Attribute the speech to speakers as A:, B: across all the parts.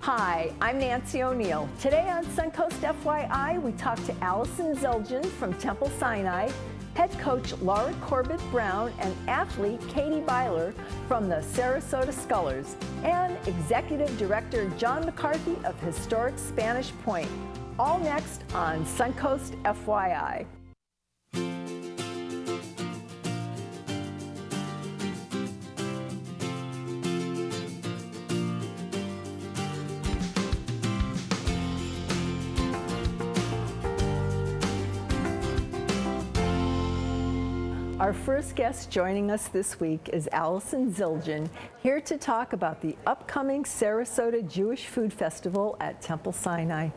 A: Hi, I'm Nancy O'Neill. Today on Suncoast FYI, we talk to Alyson Zildjia from Temple Sinai, head coach Laura Corbett-Brown, and athlete Katie Beiler from the Sarasota Scullers, and executive director John McCarthy of historic Spanish Point. All next on Suncoast FYI. Our first guest joining us this week is Alyson Zildjia, here to talk about the upcoming Sarasota Jewish Food Festival at Temple Sinai.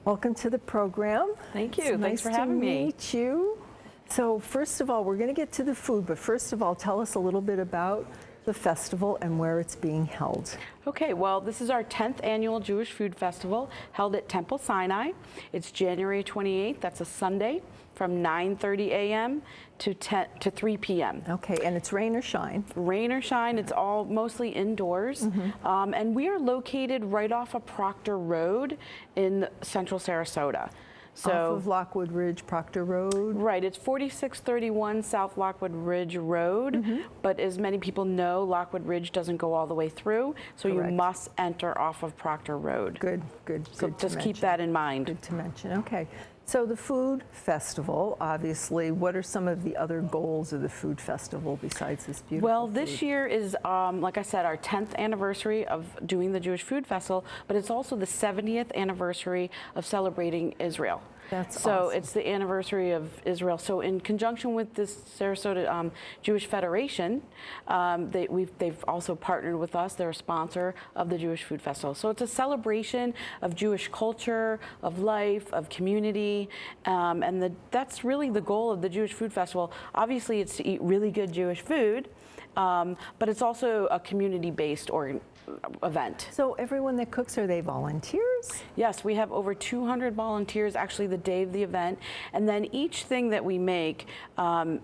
A: Welcome to the program.
B: Thank you. Thanks for having me.
A: Nice to meet you. So first of all, we're going to get to the food, but first of all, tell us a little bit about the festival and where it's being held.
B: Okay, well, this is our 10th annual Jewish Food Festival held at Temple Sinai. It's January 28th, that's a Sunday, from 9:30 a.m. to 3 p.m.
A: Okay, and it's rain or shine?
B: Rain or shine, it's all mostly indoors. And we are located right off of Proctor Road in central Sarasota.
A: So, off of Lockwood Ridge, Proctor Road?
B: Right, it's 4631 South Lockwood Ridge Road, but as many people know, Lockwood Ridge doesn't go all the way through, so
A: Correct.
B: You must enter off of Proctor Road.
A: Good, good.
B: So
A: good
B: just keep that in mind.
A: Good to mention, okay. So the food festival, obviously, what are some of the other goals of the food festival besides this beautiful
B: Well,
A: food?
B: this year is, like I said, our 10th anniversary of doing the Jewish Food Festival, but it's also the 70th anniversary of celebrating Israel.
A: That's
B: so
A: awesome.
B: It's the anniversary of Israel. So in conjunction with this Sarasota Jewish Federation, they've also partnered with us. They're a sponsor of the Jewish Food Festival. So it's a celebration of Jewish culture, of life, of community, and that's really the goal of the Jewish Food Festival. Obviously, it's to eat really good Jewish food, but it's also a community-based event.
A: So everyone that cooks, are they volunteers?
B: Yes, we have over 200 volunteers actually the day of the event, and then each thing that we make,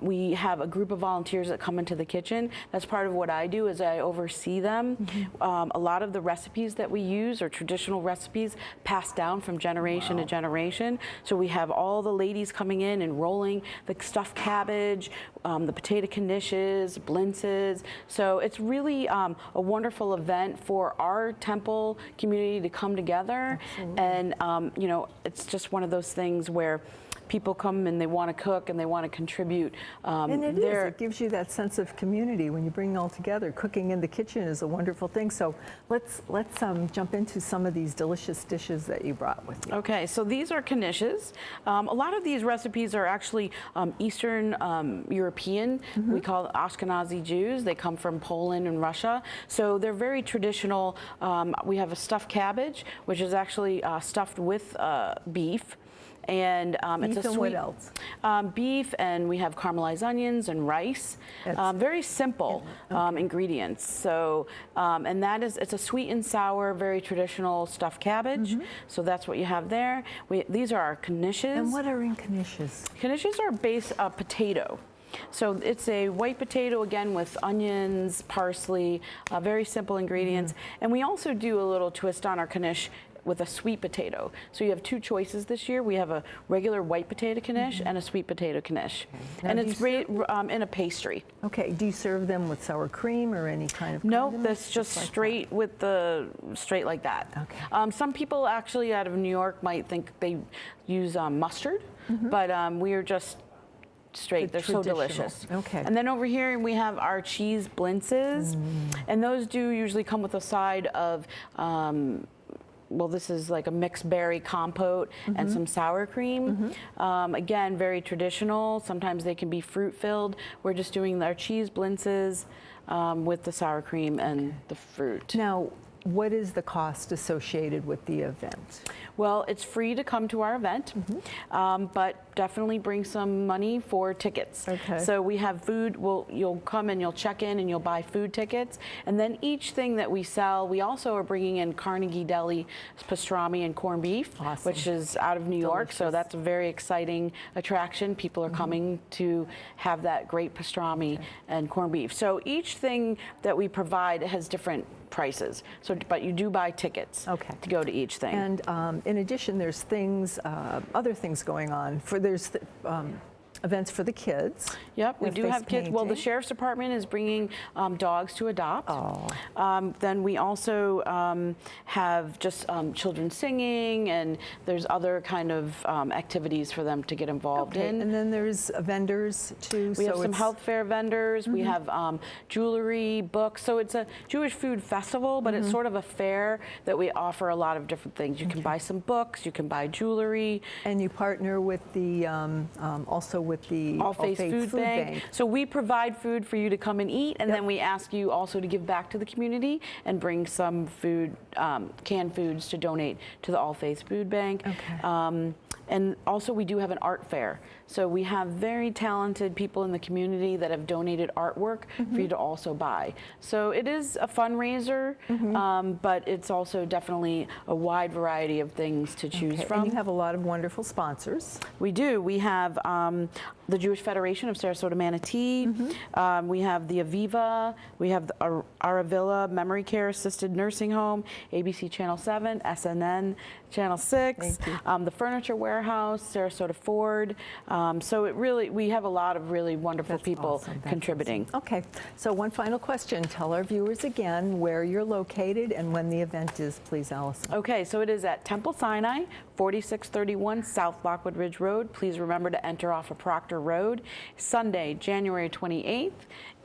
B: we have a group of volunteers that come into the kitchen. That's part of what I do, is I oversee them. A lot of the recipes that we use are traditional recipes passed down from generation to generation. So we have all the ladies coming in and rolling the stuffed cabbage, the potato knishes, blintzes. So it's really a wonderful event for our temple community to come together.
A: Absolutely.
B: And you know, it's just one of those things where people come and they want to cook and they want to contribute.
A: And it gives you that sense of community when you bring it all together. Cooking in the kitchen is a wonderful thing. So let's jump into some of these delicious dishes that you brought with you.
B: Okay, so these are knishes. A lot of these recipes are actually Eastern European. We call it Ashkenazi Jews. They come from Poland and Russia. So they're very traditional. We have a stuffed cabbage, which is actually stuffed with beef. And it's a sweet.
A: What else?
B: Beef, and we have caramelized onions and rice. Very simple ingredients. So, and it's a sweet and sour, very traditional stuffed cabbage. So that's what you have there. These are our knishes.
A: And what are in knishes?
B: Knishes are based potato. So it's a white potato, again, with onions, parsley, very simple ingredients. And we also do a little twist on our knish with a sweet potato. So you have two choices this year. We have a regular white potato knish and a sweet potato knish.
A: Now,
B: and it's in a pastry.
A: Okay, do you serve them with sour cream or any kind of
B: No,
A: condiments?
B: that's just
A: like
B: straight straight like that.
A: Okay.
B: Some people actually out of New York might think they use mustard, but we are just straight. They're so delicious.
A: Okay.
B: And then over here we have our cheese blintzes, and those do usually come with a side of well, this is like a mixed berry compote and some sour cream. Again, very traditional. Sometimes they can be fruit filled. We're just doing our cheese blintzes with the sour cream and the fruit.
A: Now, what is the cost associated with the event?
B: Well, it's free to come to our event, but definitely bring some money for tickets.
A: Okay.
B: So we have food. You'll come and you'll check in and you'll buy food tickets. And then each thing that we sell, we also are bringing in Carnegie Deli pastrami and corned beef, which is out of New York. So that's a very exciting attraction. People are coming to have that great pastrami and corned beef. So each thing that we provide has different prices. So, but you do buy tickets to go to each thing.
A: And in addition, there's things, other things going on. There's events for the kids.
B: Yep, we do have kids. Well, the Sheriff's Department is bringing dogs to adopt. Then we also have just children singing, and there's other kind of activities for them to get involved in.
A: And then there's vendors too.
B: We have some health fair vendors. We have jewelry, books. So it's a Jewish food festival, but it's sort of a fair that we offer a lot of different things. You can buy some books, you can buy jewelry.
A: And you partner with the, also with the
B: All Faith Food Bank. So we provide food for you to come and eat, and then we ask you also to give back to the community and bring some food, canned foods to donate to the All Faith Food Bank. And also we do have an art fair. So we have very talented people in the community that have donated artwork for you to also buy. So it is a fundraiser, but it's also definitely a wide variety of things to choose from.
A: And you have a lot of wonderful sponsors.
B: We do. We have the Jewish Federation of Sarasota Manatee. We have the Aviva. We have the Aravilla Memory Care Assisted Nursing Home, ABC Channel 7, SNN Channel 6, the Furniture Warehouse, Sarasota Ford. So it really, we have a lot of really wonderful people contributing.
A: Okay, so one final question. Tell our viewers again where you're located and when the event is, please, Alyson.
B: Okay, so it is at Temple Sinai, 4631 South Lockwood Ridge Road. Please remember to enter off of Proctor Road. Sunday, January 28th,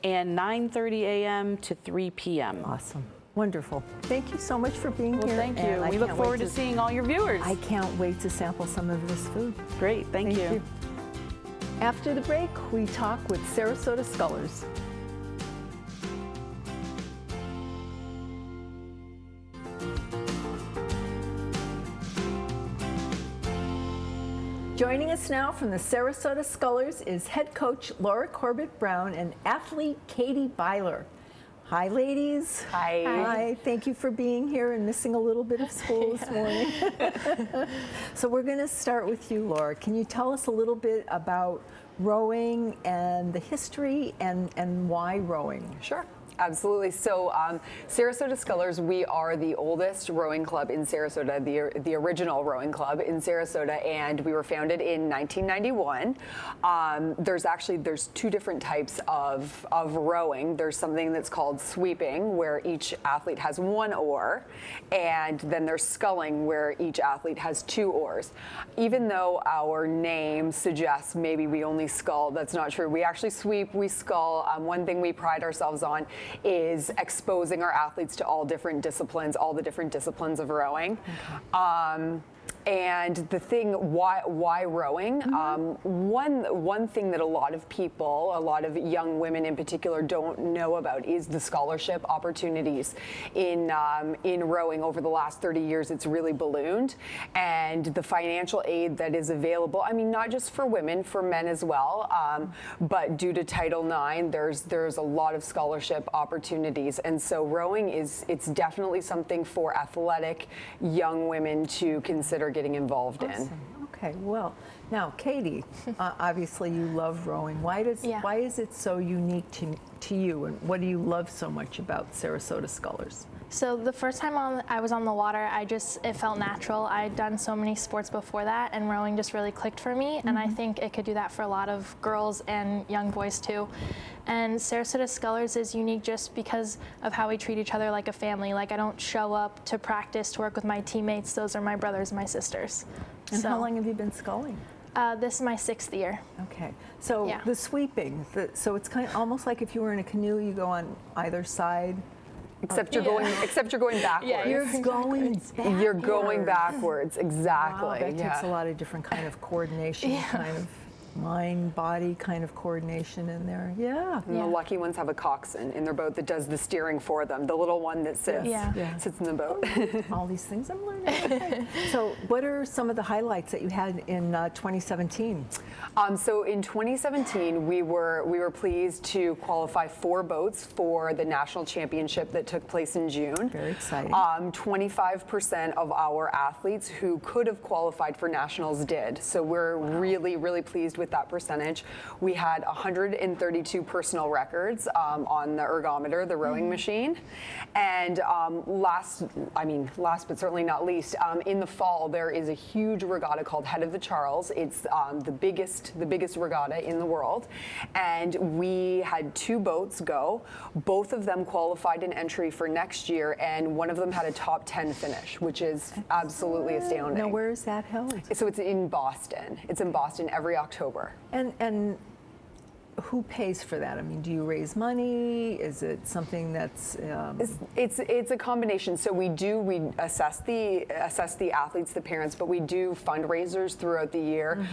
B: and 9:30 a.m. to 3 p.m.
A: Awesome. Wonderful. Thank you so much for being here.
B: Thank you. We look forward to seeing all your viewers.
A: I can't wait to sample some of this food.
B: Great. Thank you.
A: After the break, we talk with Sarasota Scullers. Joining us now from the Sarasota Scullers is head coach Laura Corbett-Brown and athlete Katie Beiler. Hi, ladies.
C: Hi.
A: Hi. Thank you for being here and missing a little bit of school this morning. So we're going to start with you, Laura. Can you tell us a little bit about rowing and the history and why rowing?
C: Sure. Absolutely. So Sarasota Scullers, we are the oldest rowing club in Sarasota, the original rowing club in Sarasota, and we were founded in 1991. There's two different types of rowing. There's something that's called sweeping, where each athlete has one oar, and then there's sculling, where each athlete has two oars. Even though our name suggests maybe we only scull, that's not true. We actually sweep, we scull. One thing we pride ourselves on is exposing our athletes to all the different disciplines of rowing. And the thing, why rowing? One thing that a lot of people, a lot of young women in particular, don't know about is the scholarship opportunities in rowing. Over the last 30 years, it's really ballooned, and the financial aid that is available. I mean, not just for women, for men as well. But due to Title IX, there's a lot of scholarship opportunities, and so rowing it's definitely something for athletic young women to consider getting involved in.
A: Okay, well, now Katie, obviously you love rowing. Why is it so unique to you, and what do you love so much about Sarasota Scullers?
D: So the first time I was on the water, it felt natural. I had done so many sports before that, and rowing just really clicked for me, and I think it could do that for a lot of girls and young boys too. And Sarasota Scullers is unique just because of how we treat each other like a family. Like, I don't show up to practice to work with my teammates. Those are my brothers and my sisters.
A: And how long have you been sculling?
D: This is my 6th year.
A: Okay, so the sweeping, so it's kind of almost like if you were in a canoe, you go on either side.
C: Except you're going backwards.
D: Yeah,
A: you're going backwards.
C: You're going backwards, exactly.
A: Wow, that takes a lot of different kind of coordination, kind of mind-body kind of coordination in there.
C: And the lucky ones have a coxswain in their boat that does the steering for them, the little one that sits in the boat.
A: All these things I'm learning. Okay. So what are some of the highlights that you had in 2017?
C: So in 2017, we were pleased to qualify 4 boats for the national championship that took place in June.
A: Very exciting.
C: 25% of our athletes who could have qualified for nationals did. So we're really, really pleased with with that percentage. We had 132 personal records on the ergometer, the rowing machine. And last but certainly not least, in the fall, there is a huge regatta called Head of the Charles. It's the biggest regatta in the world. And we had 2 boats go. Both of them qualified an entry for next year, and one of them had a top 10 finish, which is absolutely astounding.
A: Now, where is that held?
C: So it's in Boston. It's in Boston every October.
A: And who pays for that? I mean, do you raise money? Is it something that's?
C: It's a combination. So we assess the athletes, the parents, but we do fundraisers throughout the year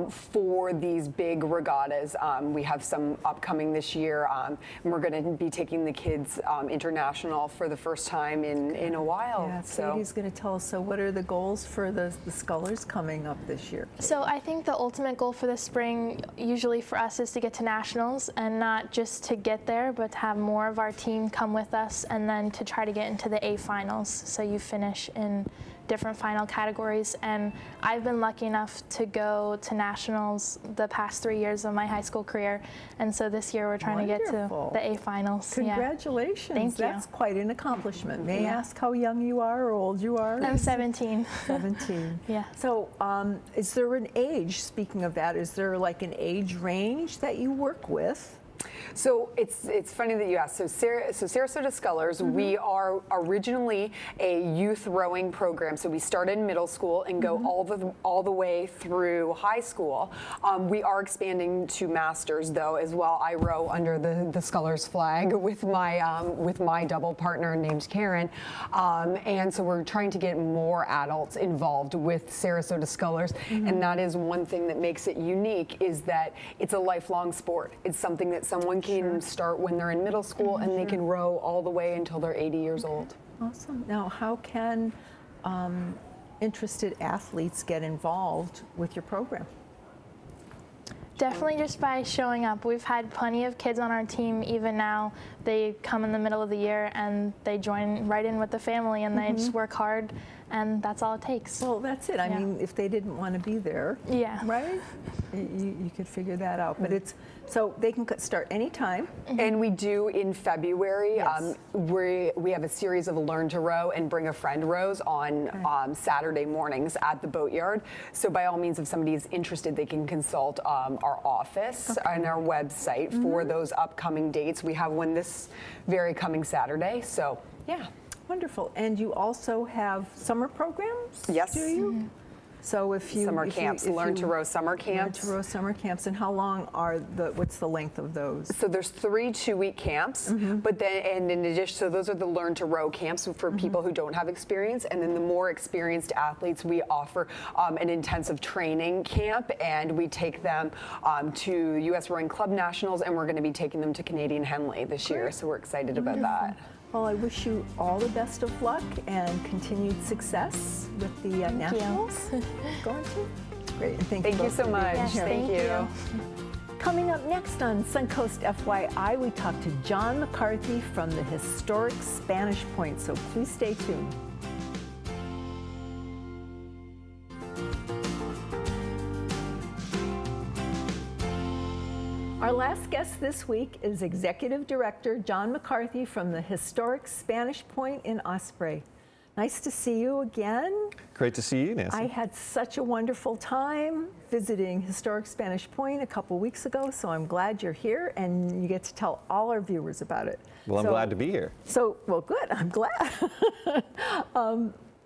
C: for these big regattas. We have some upcoming this year, and we're going to be taking the kids international for the first time in a while.
A: Yeah,
C: so
A: Katie's going to tell us. So what are the goals for the Scullers coming up this year?
D: So I think the ultimate goal for the spring, usually for us, is to get to nationals, and not just to get there, but to have more of our team come with us, and then to try to get into the A finals. So you finish in different final categories, and I've been lucky enough to go to nationals the past 3 years of my high school career, and so this year we're trying to get to the A finals.
A: Congratulations.
D: Thank you.
A: That's quite an accomplishment. May I ask how young you are or old you are?
D: I'm 17.
A: 17.
D: Yeah.
A: So is there an age, speaking of that, is there like an age range that you work with?
C: So it's funny that you asked. So Sarasota Scullers, we are originally a youth rowing program. So we started in middle school and go all the way through high school. We are expanding to masters though as well. I row under the Scullers flag with my double partner named Karen, and so we're trying to get more adults involved with Sarasota Scullers, and that is one thing that makes it unique, is that it's a lifelong sport. It's something that someone can start when they're in middle school and they can row all the way until they're 80 years old.
A: Awesome. Now, how can interested athletes get involved with your program?
D: Definitely just by showing up. We've had plenty of kids on our team. Even now, they come in the middle of the year and they join right in with the family, and they just work hard, and that's all it takes.
A: Well, that's it. I mean, if they didn't want to be there, right? You could figure that out. But it's so they can start anytime.
C: And we do in February.
A: Yes.
C: We have a series of Learn to Row and Bring a Friend rows on Saturday mornings at the boatyard. So by all means, if somebody is interested, they can consult our office and our website for those upcoming dates. We have one this very coming Saturday. So yeah.
A: Wonderful. And you also have summer programs?
C: Yes.
A: Do you? So if you
C: summer camps, Learn to Row summer camps.
A: Learn to Row summer camps. And how long are what's the length of those?
C: So there's 3 2-week camps, but then, and in addition, so those are the Learn to Row camps for people who don't have experience. And then the more experienced athletes, we offer an intensive training camp, and we take them to U.S. Rowing Club Nationals, and we're going to be taking them to Canadian Henley this year. So we're excited about that.
A: Well, I wish you all the best of luck and continued success with the Nationals. Going to? Great. And thank
C: you so much.
D: Yes,
C: thank you.
A: Coming up next on Suncoast FYI, we talk to John McCarthy from the historic Spanish Point, so please stay tuned. Our last guest this week is Executive Director John McCarthy from the historic Spanish Point in Osprey. Nice to see you again.
E: Great to see you, Nancy.
A: I had such a wonderful time visiting historic Spanish Point a couple weeks ago, so I'm glad you're here and you get to tell all our viewers about it.
E: Well, I'm glad to be here.
A: Well, good. I'm glad.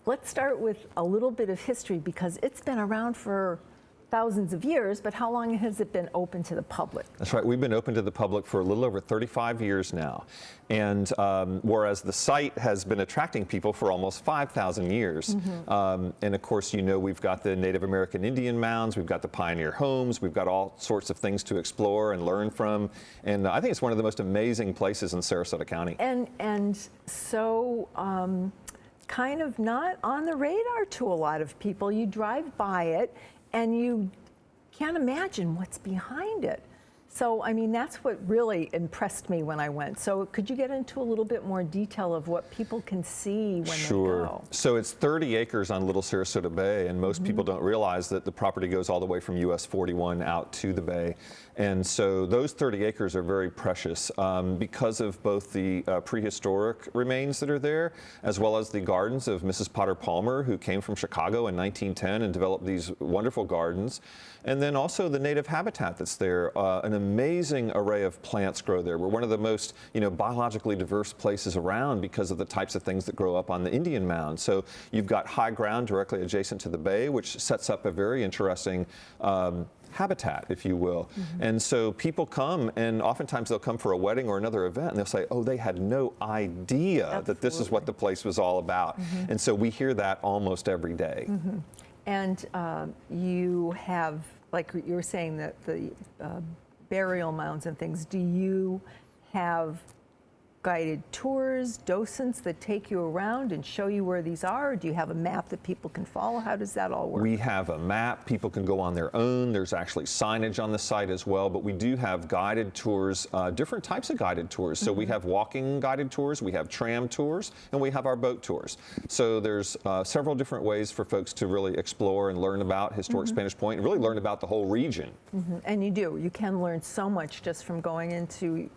A: Let's start with a little bit of history, because it's been around for thousands of years, but how long has it been open to the public?
E: That's right. We've been open to the public for a little over 35 years now. And whereas the site has been attracting people for almost 5,000 years. And of course, you know, we've got the Native American Indian mounds, we've got the pioneer homes, we've got all sorts of things to explore and learn from. And I think it's one of the most amazing places in Sarasota County.
A: And so kind of not on the radar to a lot of people. You drive by it and you can't imagine what's behind it. So, I mean, that's what really impressed me when I went. So could you get into a little bit more detail of what people can see when they go?
E: So it's 30 acres on Little Sarasota Bay, and most people don't realize that the property goes all the way from US 41 out to the bay. And so those 30 acres are very precious because of both the prehistoric remains that are there, as well as the gardens of Mrs. Potter Palmer, who came from Chicago in 1910 and developed these wonderful gardens. And then also the native habitat that's there. An amazing array of plants grow there. We're one of the most, biologically diverse places around because of the types of things that grow up on the Indian mound. So you've got high ground directly adjacent to the bay, which sets up a very interesting habitat, if you will. And so people come, and oftentimes they'll come for a wedding or another event, and they'll say, oh, they had no idea that this is what the place was all about. And so we hear that almost every day.
A: And you have, like you were saying, that the burial mounds and things, do you have guided tours, docents that take you around and show you where these are? Or do you have a map that people can follow? How does that all work?
E: We have a map. People can go on their own. There's actually signage on the site as well, but we do have guided tours, different types of guided tours. So we have walking guided tours, we have tram tours, and we have our boat tours. So there's several different ways for folks to really explore and learn about Historic Spanish Point and really learn about the whole region.
A: And you do. You can learn so much just from going into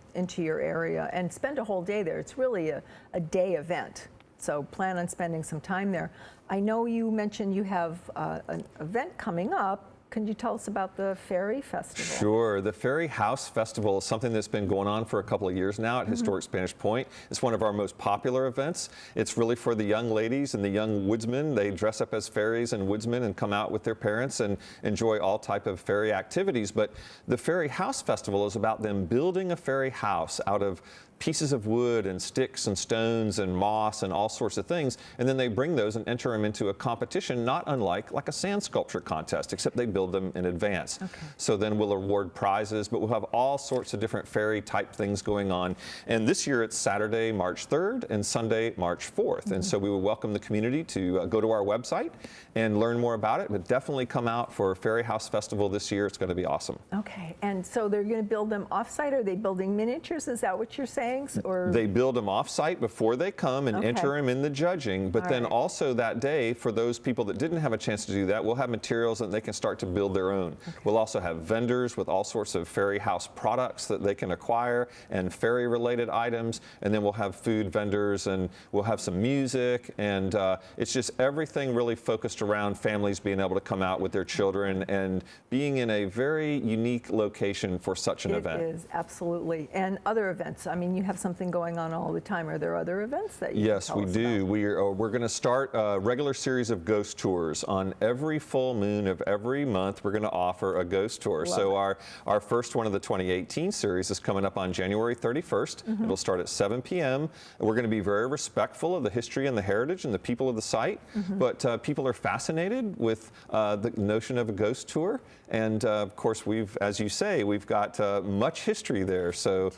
A: your area and spend a whole day there. It's really a day event. So plan on spending some time there. I know you mentioned you have an event coming up. Can you tell us about the Ferry Festival?
E: Sure. The Ferry House Festival is something that's been going on for a couple of years now at Historic Spanish Point. It's one of our most popular events. It's really for the young ladies and the young woodsmen. They dress up as fairies and woodsmen and come out with their parents and enjoy all type of ferry activities. But the Ferry House Festival is about them building a ferry house out of pieces of wood and sticks and stones and moss and all sorts of things, and then they bring those and enter them into a competition not unlike like a sand sculpture contest, except they build them in advance. So then we'll award prizes, but we'll have all sorts of different ferry type things going on. And this year it's Saturday, March 3rd and Sunday, March 4th. And so we will welcome the community to go to our website and learn more about it, but definitely come out for Ferry House Festival this year. It's going to be awesome.
A: Okay, and so they're going to build them off-site? Are they building miniatures? Is that what you're saying? Or
E: they build them off-site before they come and enter them in the judging, but then also that day, for those people that didn't have a chance to do that, we'll have materials that they can start to build their own. We'll also have vendors with all sorts of ferry house products that they can acquire and ferry related items, and then we'll have food vendors, and we'll have some music, and it's just everything really focused around families being able to come out with their children and being in a very unique location for such an event.
A: It is, absolutely. And other events, I mean, you have something going on all the time. Are there other events that you can tell us about?
E: We're going to start a regular series of ghost tours. On every full moon of every month, we're going to offer a ghost tour. So our first one of the 2018 series is coming up on January 31st. It'll start at 7 p.m. We're going to be very respectful of the history and the heritage and the people of the site, but people are fascinated with the notion of a ghost tour. And of course, as you say, we've got much history there. So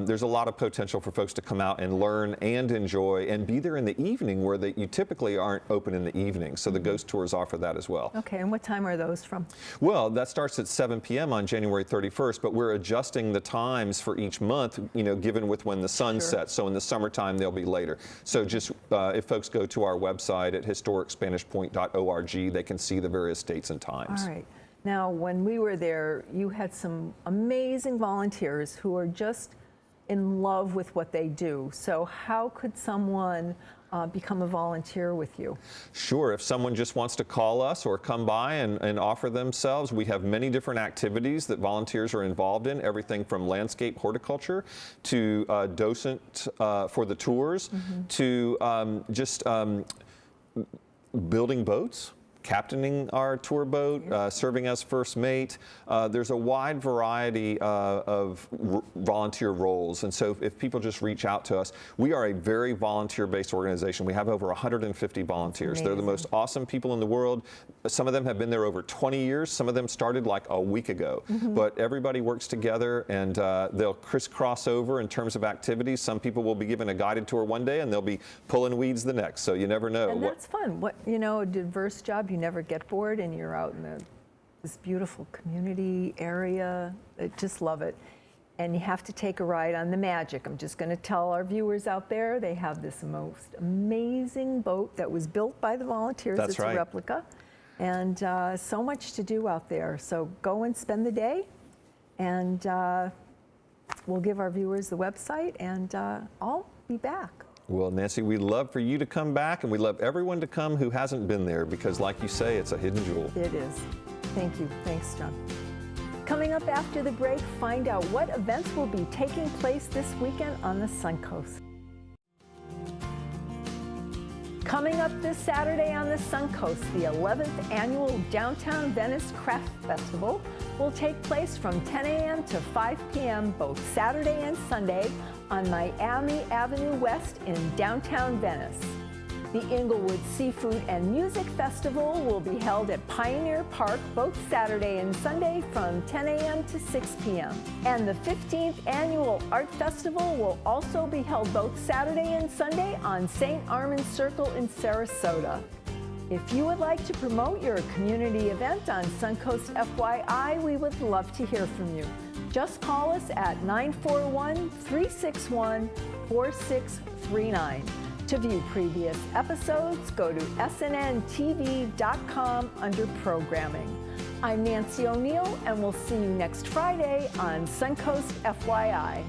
E: there's a lot of potential for folks to come out and learn and enjoy and be there in the evening where you typically aren't open in the evening. So the ghost tours offer that as well.
A: Okay, and what time are those from?
E: Well, that starts at 7 p.m. on January 31st, but we're adjusting the times for each month, given with when the sun sets. So in the summertime, they'll be later. So just if folks go to our website at historicspanishpoint.org, they can see the various dates and times.
A: All right. Now, when we were there, you had some amazing volunteers who are just in love with what they do. So how could someone become a volunteer with you?
E: Sure. If someone just wants to call us or come by and offer themselves, we have many different activities that volunteers are involved in, everything from landscape horticulture to docent for the tours to just building boats, captaining our tour boat, serving as first mate. There's a wide variety of volunteer roles. And so if people just reach out to us, we are a very volunteer-based organization. We have over 150 volunteers. They're the most awesome people in the world. Some of them have been there over 20 years. Some of them started like a week ago. But everybody works together, and they'll crisscross over in terms of activities. Some people will be given a guided tour one day, and they'll be pulling weeds the next. So you never know.
A: And that's fun. A diverse job. You never get bored, and you're out in the this beautiful community area. I just love it. And you have to take a ride on the Magic. I'm just going to tell our viewers out there, they have this most amazing boat that was built by the volunteers.
E: That's
A: it's
E: right.
A: a replica. And so much to do out there. So go and spend the day, and we'll give our viewers the website, and I'll be back.
E: Well, Nancy, we'd love for you to come back, and we'd love everyone to come who hasn't been there, because like you say, it's a hidden jewel.
A: It is. Thank you. Thanks, John. Coming up after the break, find out what events will be taking place this weekend on the Suncoast. Coming up this Saturday on the Suncoast, the 11th annual Downtown Venice Craft Festival will take place from 10 a.m. to 5 p.m. both Saturday and Sunday on Miami Avenue West in downtown Venice. The Inglewood Seafood and Music Festival will be held at Pioneer Park both Saturday and Sunday from 10 a.m. to 6 p.m. And the 15th Annual Art Festival will also be held both Saturday and Sunday on St. Armand's Circle in Sarasota. If you would like to promote your community event on Suncoast FYI, we would love to hear from you. Just call us at 941-361-4639. To view previous episodes, go to snntv.com under Programming. I'm Nancy O'Neill, and we'll see you next Friday on Suncoast FYI.